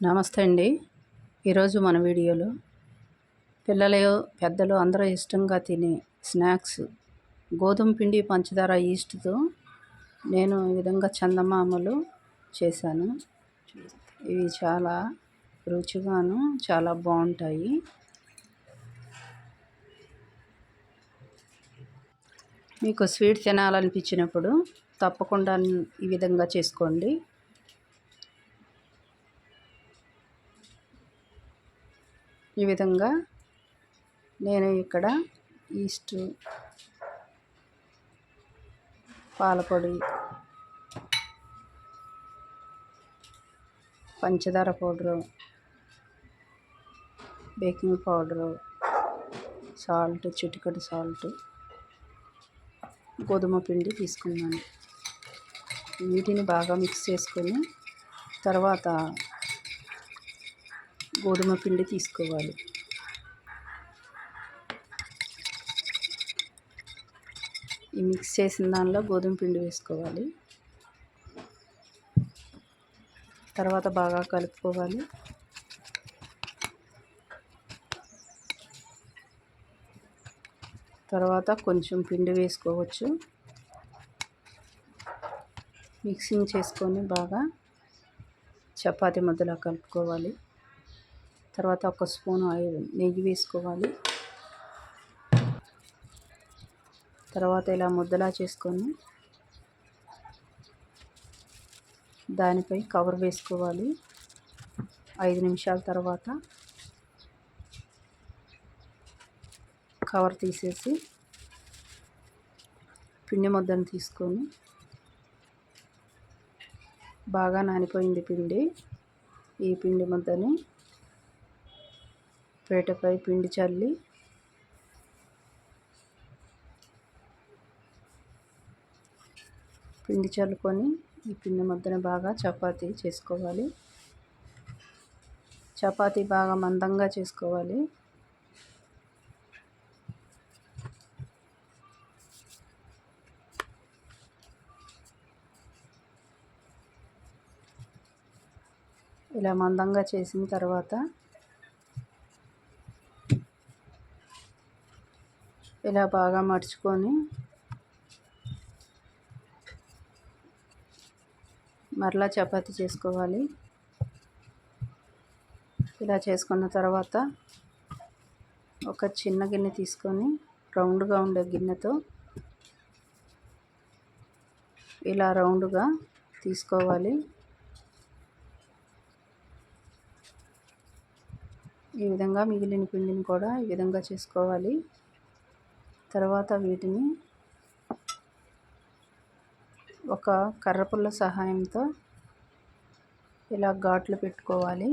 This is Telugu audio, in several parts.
నమస్తే అండి. ఈరోజు మన వీడియోలో పిల్లలు పెద్దలు అందరూ ఇష్టంగా తినే స్నాక్స్ గోధుమ పిండి పంచదార ఈస్ట్తో నేను ఈ విధంగా చందమామలు చేశాను. ఇవి చాలా రుచిగాను చాలా బాగుంటాయి. మీకు స్వీట్ తినాలనిపించినప్పుడు తప్పకుండా ఈ విధంగా చేసుకోండి. ఈ విధంగా నేను ఇక్కడ ఈస్ట్, పాలపొడి, పంచదార పౌడరు, బేకింగ్ పౌడరు, సాల్ట్, చిటికెడు సాల్ట్, గోధుమ పిండి తీసుకున్నాను. వీటిని బాగా మిక్స్ చేసుకొని తర్వాత గోధుమ పిండి తీసుకోవాలి. ఈ మిక్స్ చేసిన దానిలో గోధుమ పిండి వేసుకోవాలి. తర్వాత బాగా కలుపుకోవాలి. తర్వాత కొంచెం పిండి వేసుకోవచ్చు. మిక్సింగ్ చేసుకొని బాగా చపాతీ ముద్దలా కలుపుకోవాలి. తర్వాత ఒక స్పూన్ నెయ్యి వేసుకోవాలి. తర్వాత ఇలా ముద్దలా చేసుకొని దానిపై కవర్ వేసుకోవాలి. 5 నిమిషాల తర్వాత కవర్ తీసేసి పిండి ముద్దను తీసుకొని బాగా నానిపోయింది పిండి. ఈ పిండి ముద్దని పీటపై పిండి చల్లి చల్లుకొని ఈ పిండి ముద్దను బాగా చపాతీ చేసుకోవాలి. చపాతీ బాగా మందంగా చేసుకోవాలి. ఇలా మందంగా చేసిన తర్వాత ఇలా బాగా మడుచుకొని మరలా చపాతీ చేసుకోవాలి. ఇలా చేసుకున్న తర్వాత ఒక చిన్న గిన్నె తీసుకొని రౌండ్గా ఉండే గిన్నెతో ఇలా రౌండ్గా తీసుకోవాలి. ఈ విధంగా మిగిలిన పిండిని కూడా ఈ విధంగా చేసుకోవాలి. తర్వాత వీటిని ఒక కర్రపుల్ల సహాయంతో ఇలా ఘాట్లు పెట్టుకోవాలి.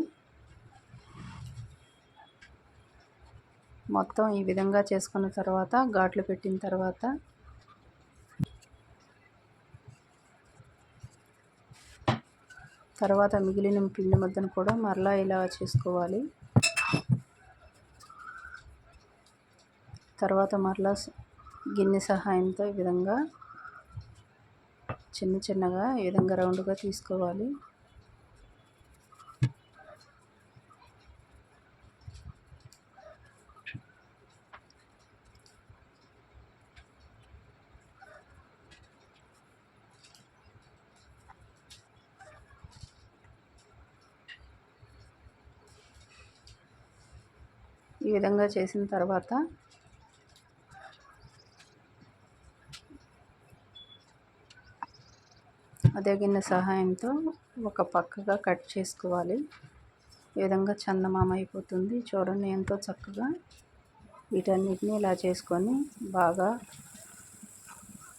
మొత్తం ఈ విధంగా చేసుకున్న తర్వాత ఘాట్లు పెట్టిన తర్వాత మిగిలిన పిండి ముద్దను కూడా మరలా ఇలా చేసుకోవాలి. తర్వాత మరలా గిన్నె సహాయంతో ఈ విధంగా చిన్నగా ఈ విధంగా రౌండ్గా తీసుకోవాలి. ఈ విధంగా చేసిన తర్వాత అదే గిన్నె సహాయంతో ఒక పక్కగా కట్ చేసుకోవాలి. ఈ విధంగా చందమామ అయిపోతుంది. చూడండి ఎంతో చక్కగా. వీటన్నిటిని ఇలా చేసుకొని బాగా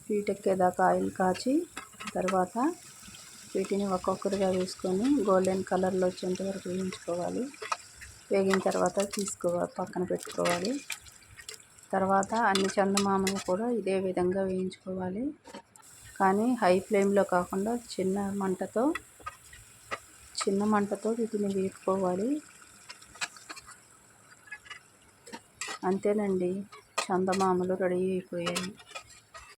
వీటెక్కేదాకా ఆయిల్ కాచి తర్వాత వీటిని ఒక్కొక్కరిగా వేసుకొని గోల్డెన్ కలర్లో వచ్చేంత వరకు వేయించుకోవాలి. వేగిన తర్వాత పక్కన పెట్టుకోవాలి. తర్వాత అన్ని చందమామలు కూడా ఇదే విధంగా వేయించుకోవాలి. కానీ హై ఫ్లేమ్లో కాకుండా చిన్న మంటతో వీటిని వేపుకోవాలి. అంతేనండి, చందమామలు రెడీ అయిపోయాయి.